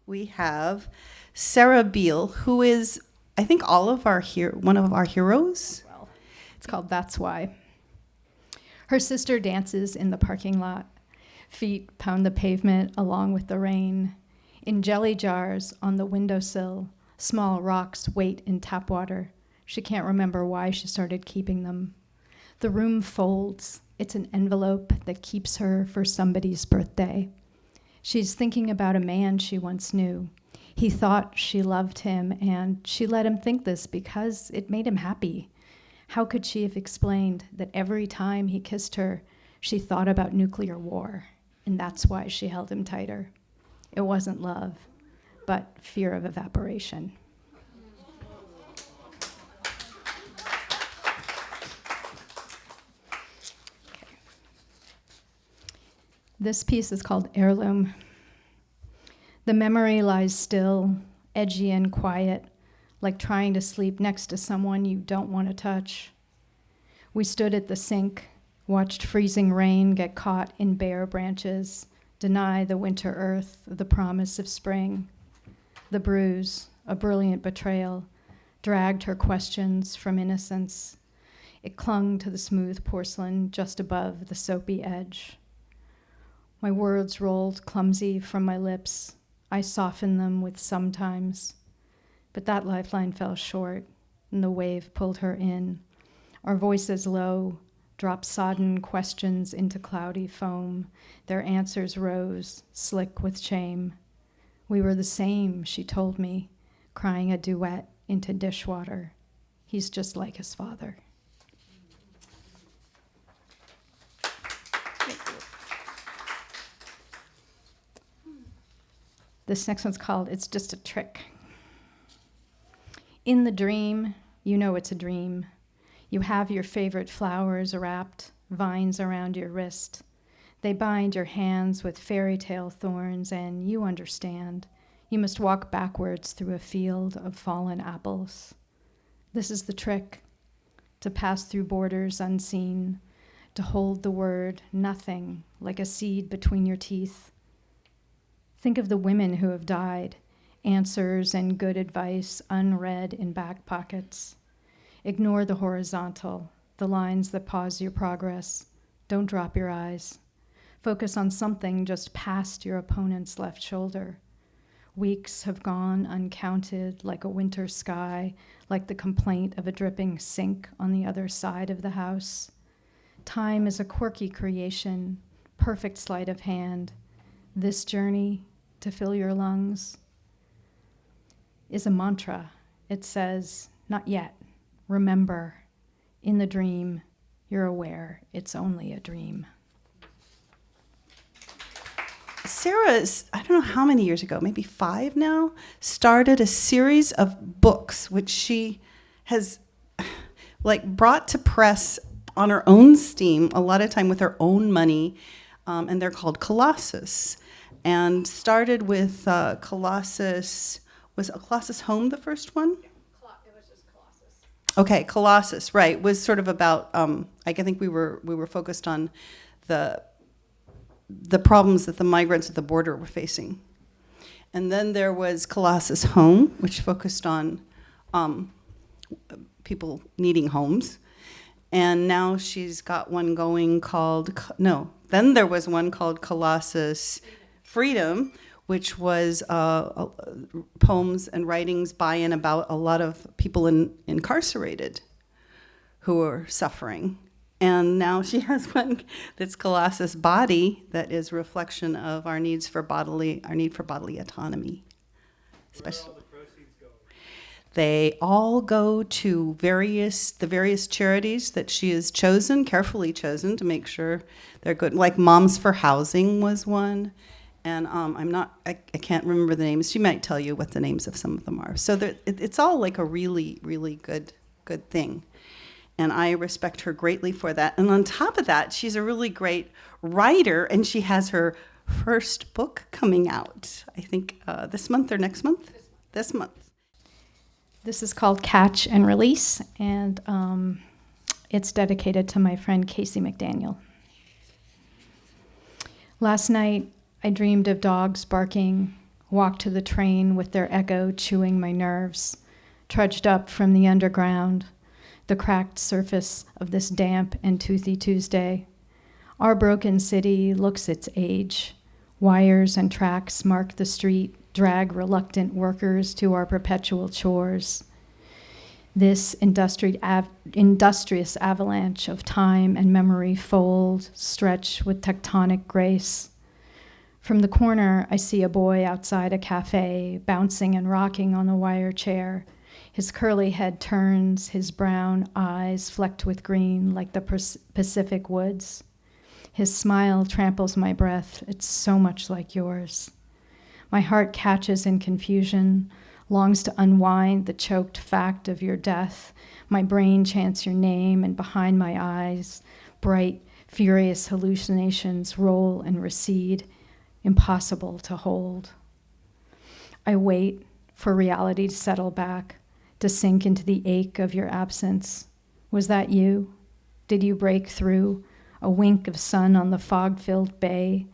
we have Sara Biel, who is, I think, one of our heroes. Well, it's called That's Why. Her sister dances in the parking lot. Feet pound the pavement along with the rain. In jelly jars on the windowsill, small rocks wait in tap water. She can't remember why she started keeping them. The room folds. It's an envelope that keeps her for somebody's birthday. She's thinking about a man she once knew. He thought she loved him, and she let him think this because it made him happy. How could she have explained that every time he kissed her, she thought about nuclear war, and that's why she held him tighter? It wasn't love, but fear of evaporation. This piece is called Heirloom. The memory lies still, edgy and quiet, like trying to sleep next to someone you don't want to touch. We stood at the sink, watched freezing rain get caught in bare branches, deny the winter earth the promise of spring. The bruise, a brilliant betrayal, dragged her questions from innocence. It clung to the smooth porcelain just above the soapy edge. My words rolled clumsy from my lips. I softened them with sometimes. But that lifeline fell short, and the wave pulled her in. Our voices low, dropped sodden questions into cloudy foam. Their answers rose, slick with shame. We were the same, she told me, crying a duet into dishwater. He's just like his father. This next one's called It's Just a Trick. In the dream, you know it's a dream. You have your favorite flowers wrapped, vines around your wrist. They bind your hands with fairy tale thorns, and you understand. You must walk backwards through a field of fallen apples. This is the trick, to pass through borders unseen, to hold the word nothing like a seed between your teeth. Think of the women who have died, answers and good advice unread in back pockets. Ignore the horizontal, the lines that pause your progress. Don't drop your eyes. Focus on something just past your opponent's left shoulder. Weeks have gone uncounted like a winter sky, like the complaint of a dripping sink on the other side of the house. Time is a quirky creation, perfect sleight of hand. This journey to fill your lungs is a mantra. It says, not yet, remember, in the dream, you're aware it's only a dream. Sarah's, I don't know how many years ago, maybe 5 now, started a series of books which she has brought to press on her own steam, a lot of time with her own money, and they're called Colossus. And started with Colossus. Was Colossus Home the first one? It was just Colossus. Okay, Colossus, right, was sort of about, I think we were focused on the problems that the migrants at the border were facing. And then there was Colossus Home, which focused on people needing homes. And now she's got one going then there was one called Colossus Freedom, which was poems and writings by and about a lot of people incarcerated who are suffering. And now she has one that's Colossus Body, that is a reflection of our need for bodily autonomy. Especially, where all the proceeds go? They all go to the various charities that she has carefully chosen to make sure they're good. Like Moms for Housing was one. And I can't remember the names. She might tell you what the names of some of them are. So it's all like a really, really good thing. And I respect her greatly for that. And on top of that, she's a really great writer, and she has her first book coming out, I think this month or next month? This month. This is called Catch and Release, and it's dedicated to my friend Casey McDaniel. Last night, I dreamed of dogs barking, walked to the train with their echo chewing my nerves, trudged up from the underground, the cracked surface of this damp and toothy Tuesday. Our broken city looks its age. Wires and tracks mark the street, drag reluctant workers to our perpetual chores. This industrious avalanche of time and memory fold, stretch with tectonic grace. From the corner, I see a boy outside a cafe, bouncing and rocking on the wire chair. His curly head turns, his brown eyes flecked with green like the Pacific woods. His smile tramples my breath. It's so much like yours. My heart catches in confusion, longs to unwind the choked fact of your death. My brain chants your name, and behind my eyes, bright, furious hallucinations roll and recede, impossible to hold. I wait for reality to settle back, to sink into the ache of your absence. Was that you? Did you break through? A wink of sun on the fog-filled bay,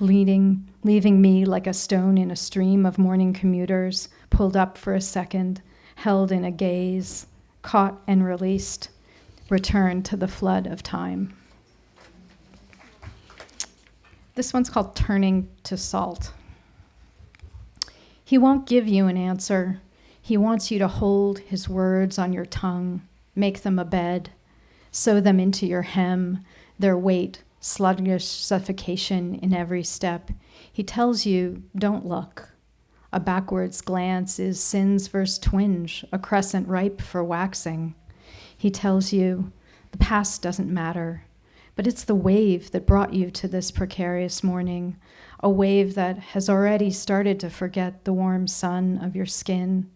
leaving me like a stone in a stream of morning commuters, pulled up for a second, held in a gaze, caught and released, returned to the flood of time. This one's called Turning to Salt. He won't give you an answer. He wants you to hold his words on your tongue, make them a bed, sew them into your hem, their weight, sluggish suffocation in every step. He tells you, don't look. A backwards glance is sin's first twinge, a crescent ripe for waxing. He tells you, the past doesn't matter, but it's the wave that brought you to this precarious morning, a wave that has already started to forget the warm sun of your skin.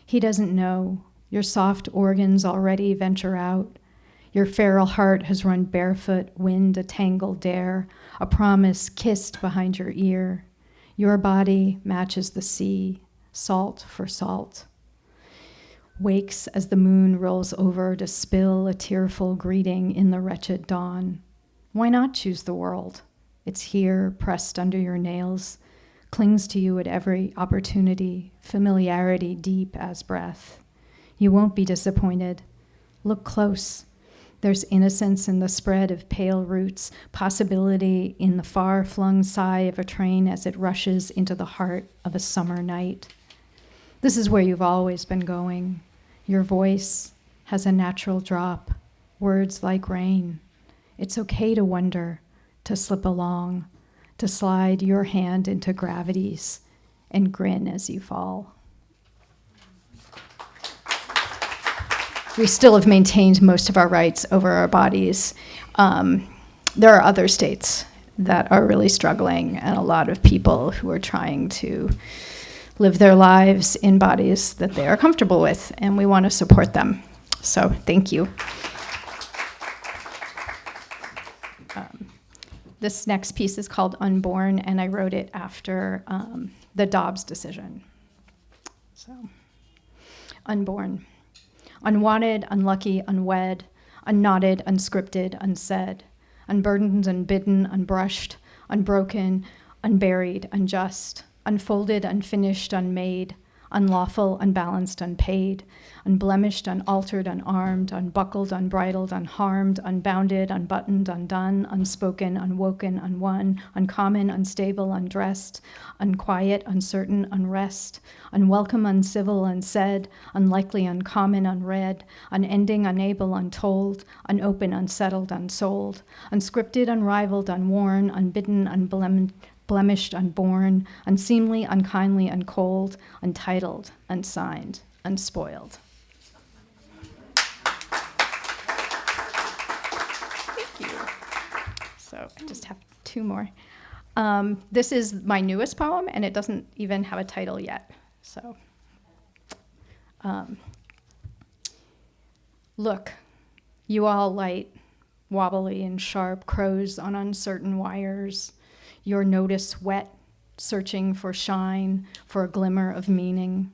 He doesn't know. Your soft organs already venture out. Your feral heart has run barefoot, wind a tangled dare, a promise kissed behind your ear. Your body matches the sea, salt for salt. Wakes as the moon rolls over to spill a tearful greeting in the wretched dawn. Why not choose the world? It's here, pressed under your nails, clings to you at every opportunity, familiarity deep as breath. You won't be disappointed. Look close. There's innocence in the spread of pale roots, possibility in the far-flung sigh of a train as it rushes into the heart of a summer night. This is where you've always been going. Your voice has a natural drop, words like rain. It's okay to wonder, to slip along, to slide your hand into gravity's and grin as you fall. We still have maintained most of our rights over our bodies. There are other states that are really struggling, and a lot of people who are trying to live their lives in bodies that they are comfortable with, and we want to support them. So thank you. This next piece is called Unborn, and I wrote it after the Dobbs decision. So, Unborn. Unwanted, unlucky, unwed, unknotted, unscripted, unsaid, unburdened, unbidden, unbrushed, unbroken, unburied, unjust, unfolded, unfinished, unmade, unlawful, unbalanced, unpaid, unblemished, unaltered, unarmed, unbuckled, unbridled, unharmed, unbounded, unbuttoned, undone, unspoken, unwoken, unwon, uncommon, unstable, undressed, unquiet, uncertain, unrest, unwelcome, uncivil, unsaid, unlikely, uncommon, unread, unending, unable, untold, unopen, unsettled, unsold, unscripted, unrivaled, unworn, unbidden, unblemished, unborn, unseemly, unkindly, uncold, untitled, unsigned, unspoiled. Thank you. So I just have two more. This is my newest poem, and it doesn't even have a title yet. So, look, you all light, wobbly and sharp crows on uncertain wires, your notice wet, searching for shine, for a glimmer of meaning.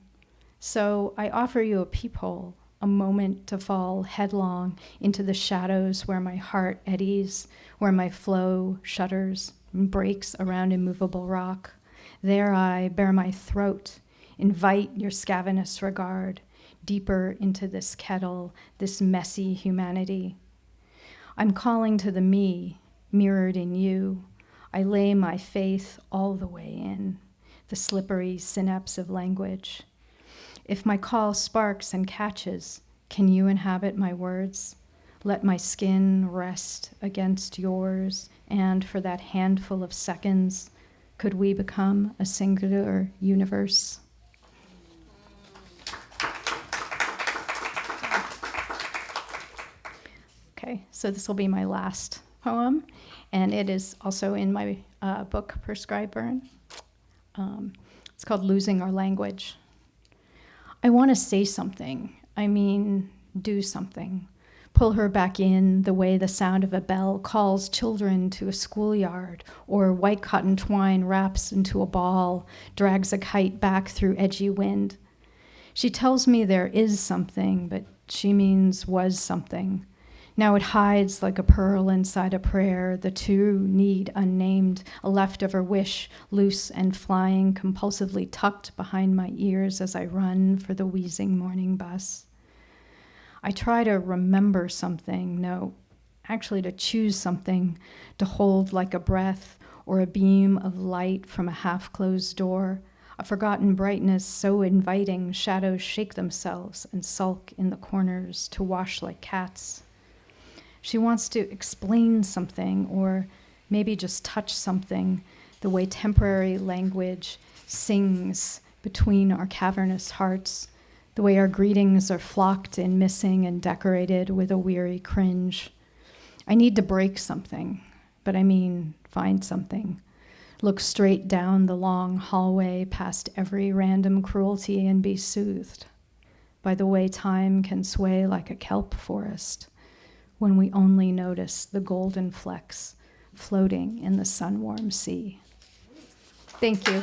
So I offer you a peephole, a moment to fall headlong into the shadows where my heart eddies, where my flow shudders and breaks around immovable rock. There I bare my throat, invite your scavenous regard, deeper into this kettle, this messy humanity. I'm calling to the me, mirrored in you. I lay my faith all the way in, the slippery synapse of language. If my call sparks and catches, can you inhabit my words? Let my skin rest against yours, and for that handful of seconds, could we become a singular universe? Okay, so this will be my last poem, and it is also in my book, Prescribed Burn. It's called Losing Our Language. I want to say something, do something. Pull her back in the way the sound of a bell calls children to a schoolyard, or white cotton twine wraps into a ball, drags a kite back through edgy wind. She tells me there is something, but she means was something. Now it hides like a pearl inside a prayer, the two need unnamed, a leftover wish, loose and flying, compulsively tucked behind my ears as I run for the wheezing morning bus. I try to remember something, actually to choose something, to hold like a breath or a beam of light from a half-closed door, a forgotten brightness so inviting shadows shake themselves and sulk in the corners to wash like cats. She wants to explain something or maybe just touch something, the way temporary language sings between our cavernous hearts, the way our greetings are flocked and missing and decorated with a weary cringe. I need to break something, but find something. Look straight down the long hallway past every random cruelty and be soothed by the way time can sway like a kelp forest when we only notice the golden flecks floating in the sun-warm sea. Thank you.